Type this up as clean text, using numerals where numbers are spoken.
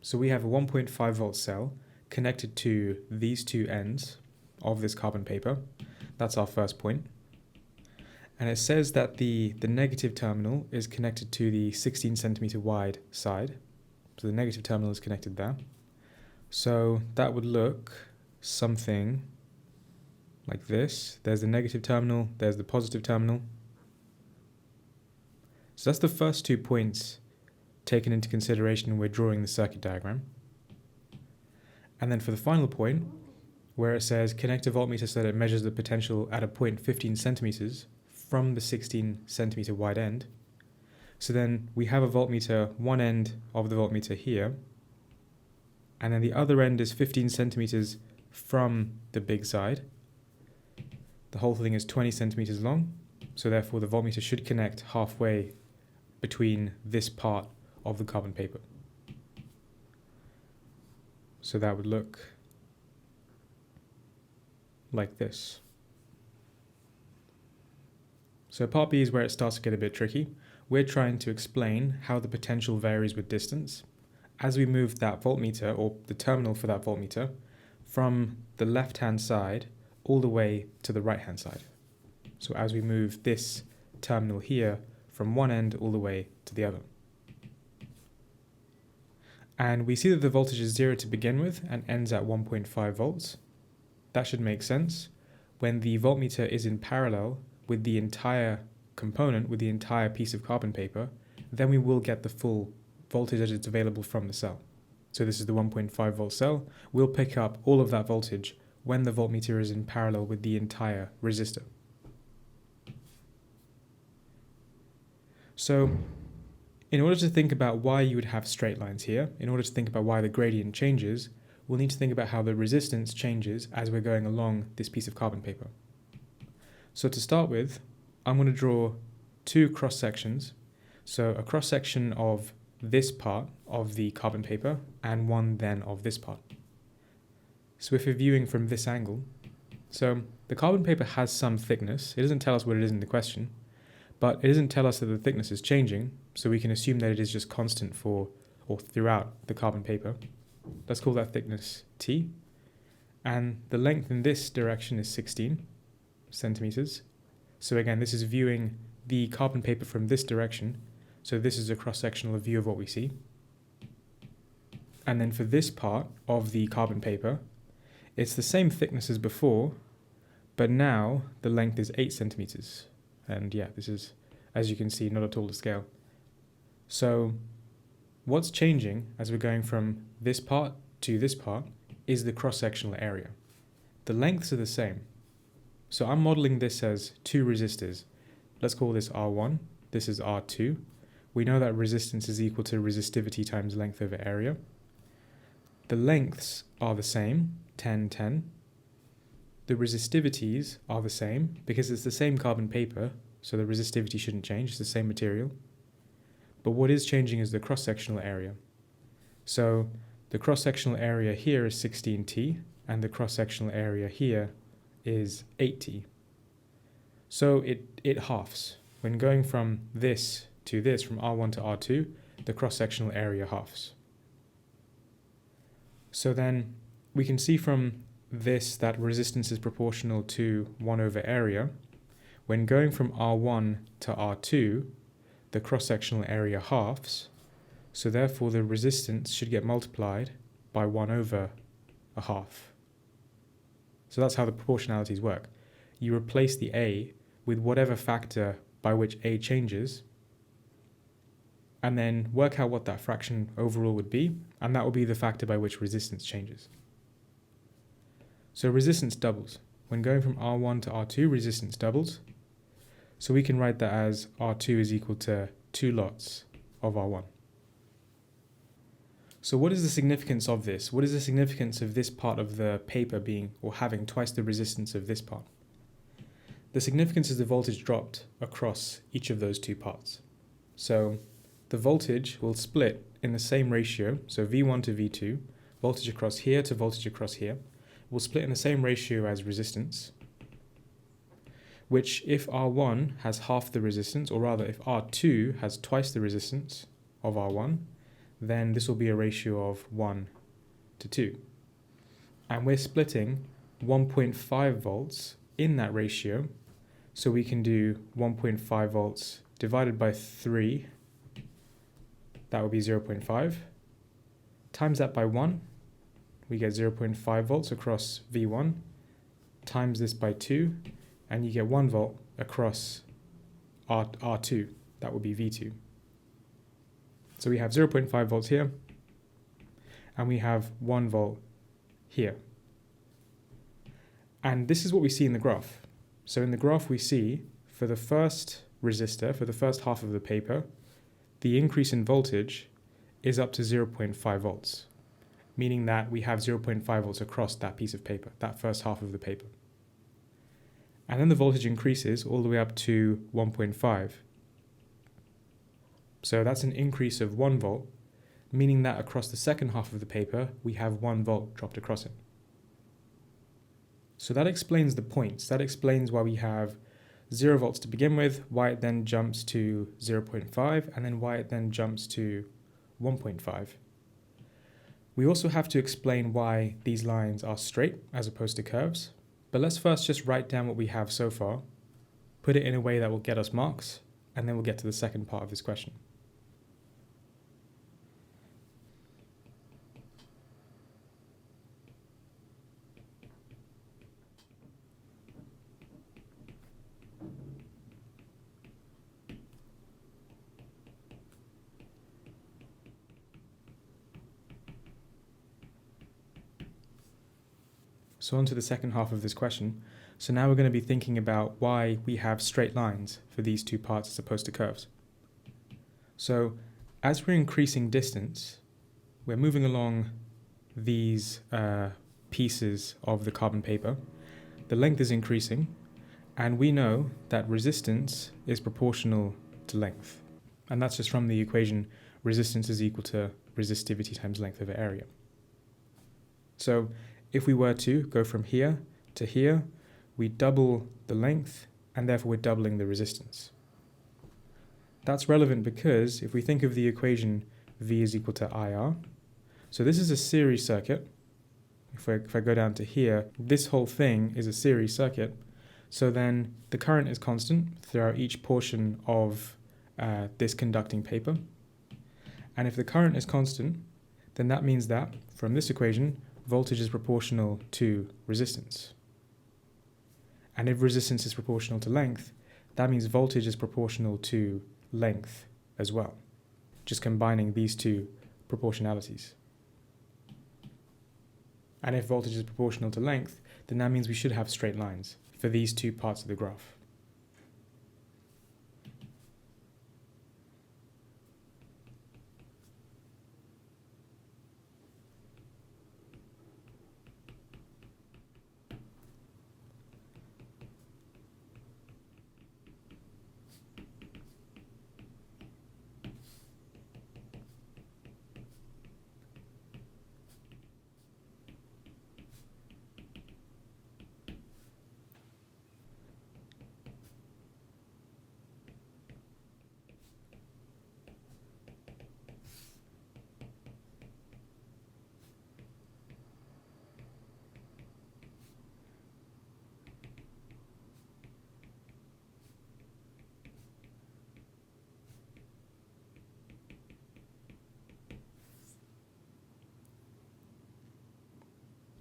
So we have a 1.5 volt cell connected to these two ends of this carbon paper. That's our first point. And it says that the negative terminal is connected to the 16 centimeter wide side. So the negative terminal is connected there. So that would look something like this. There's the negative terminal, there's the positive terminal. So that's the first 2 points taken into consideration when we're drawing the circuit diagram. And then for the final point, where it says connect a voltmeter so that it measures the potential at a point 15 centimeters from the 16 centimeter wide end. So then we have a voltmeter, one end of the voltmeter here, and then the other end is 15 centimeters from the big side. The whole thing is 20 centimeters long, so therefore the voltmeter should connect halfway between this part of the carbon paper. So that would look like this. So part B is where it starts to get a bit tricky. We're trying to explain how the potential varies with distance as we move that voltmeter, or the terminal for that voltmeter, from the left-hand side all the way to the right-hand side. So as we move this terminal here from one end all the way to the other. And we see that the voltage is 0 to begin with and ends at 1.5 volts. That should make sense. When the voltmeter is in parallel with the entire component, with the entire piece of carbon paper, then we will get the full voltage that is available from the cell. So this is the 1.5 volt cell. We'll pick up all of that voltage when the voltmeter is in parallel with the entire resistor. So in order to think about why you would have straight lines here, in order to think about why the gradient changes, we'll need to think about how the resistance changes as we're going along this piece of carbon paper. So to start with, I'm going to draw two cross sections. So a cross section of this part of the carbon paper and one then of this part. So if we're viewing from this angle, so the carbon paper has some thickness. It doesn't tell us what it is in the question, but it doesn't tell us that the thickness is changing, so we can assume that it is just constant for or throughout the carbon paper. Let's call that thickness T. And the length in this direction is 16 centimeters. So again, this is viewing the carbon paper from this direction. So this is a cross-sectional view of what we see. And then for this part of the carbon paper, it's the same thickness as before, but now the length is 8 centimeters. And yeah, this is, as you can see, not at all to scale. So what's changing as we're going from this part to this part is the cross-sectional area. The lengths are the same. So I'm modeling this as two resistors. Let's call this R1, this is R2. We know that resistance is equal to resistivity times length over area. The lengths are the same, 10, 10. The resistivities are the same because it's the same carbon paper, so the resistivity shouldn't change, it's the same material. But what is changing is the cross-sectional area. So the cross-sectional area here is 16T, and the cross-sectional area here is 8T. So it halves. When going from this to this, from R1 to R2, the cross-sectional area halves. So then we can see from this that resistance is proportional to 1 over area. When going from R1 to R2, the cross-sectional area halves, so therefore the resistance should get multiplied by 1 over a half. So that's how the proportionalities work. You replace the A with whatever factor by which A changes, and then work out what that fraction overall would be, and that will be the factor by which resistance changes. So resistance doubles. When going from R1 to R2, resistance doubles. So we can write that as R2 is equal to 2 lots of R1. So what is the significance of this? What is the significance of this part of the paper being or having twice the resistance of this part? The significance is the voltage dropped across each of those two parts. So the voltage will split in the same ratio, so V1 to V2, voltage across here to voltage across here, will split in the same ratio as resistance, which if R1 has half the resistance, or rather if R2 has twice the resistance of R1, then this will be a ratio of 1 to 2. And we're splitting 1.5 volts in that ratio, so we can do 1.5 volts divided by 3, that would be 0.5, times that by 1, we get 0.5 volts across V1, times this by 2, and you get 1 volt across R2, that would be V2. So we have 0.5 volts here, and we have 1 volt here. And this is what we see in the graph. So in the graph we see, for the first resistor, for the first half of the paper, the increase in voltage is up to 0.5 volts, meaning that we have 0.5 volts across that piece of paper, that first half of the paper. And then the voltage increases all the way up to 1.5. So that's an increase of 1 volt, meaning that across the second half of the paper, we have 1 volt dropped across it. So that explains the points. That explains why we have 0 volts to begin with, why it then jumps to 0.5, and then why it then jumps to 1.5. We also have to explain why these lines are straight as opposed to curves. But let's first just write down what we have so far, put it in a way that will get us marks, and then we'll get to the second part of this question. So on to the second half of this question. So now we're going to be thinking about why we have straight lines for these two parts as opposed to curves. So as we're increasing distance, we're moving along these pieces of the carbon paper. The length is increasing, and we know that resistance is proportional to length. And that's just from the equation resistance is equal to resistivity times length over area. So if we were to go from here to here, we double the length, and therefore we're doubling the resistance. That's relevant because if we think of the equation V is equal to IR, so this is a series circuit. If I go down to here, this whole thing is a series circuit. So then the current is constant throughout each portion of this conducting paper. And if the current is constant, then that means that from this equation, voltage is proportional to resistance. And if resistance is proportional to length, that means voltage is proportional to length as well, just combining these two proportionalities. And if voltage is proportional to length, then that means we should have straight lines for these two parts of the graph.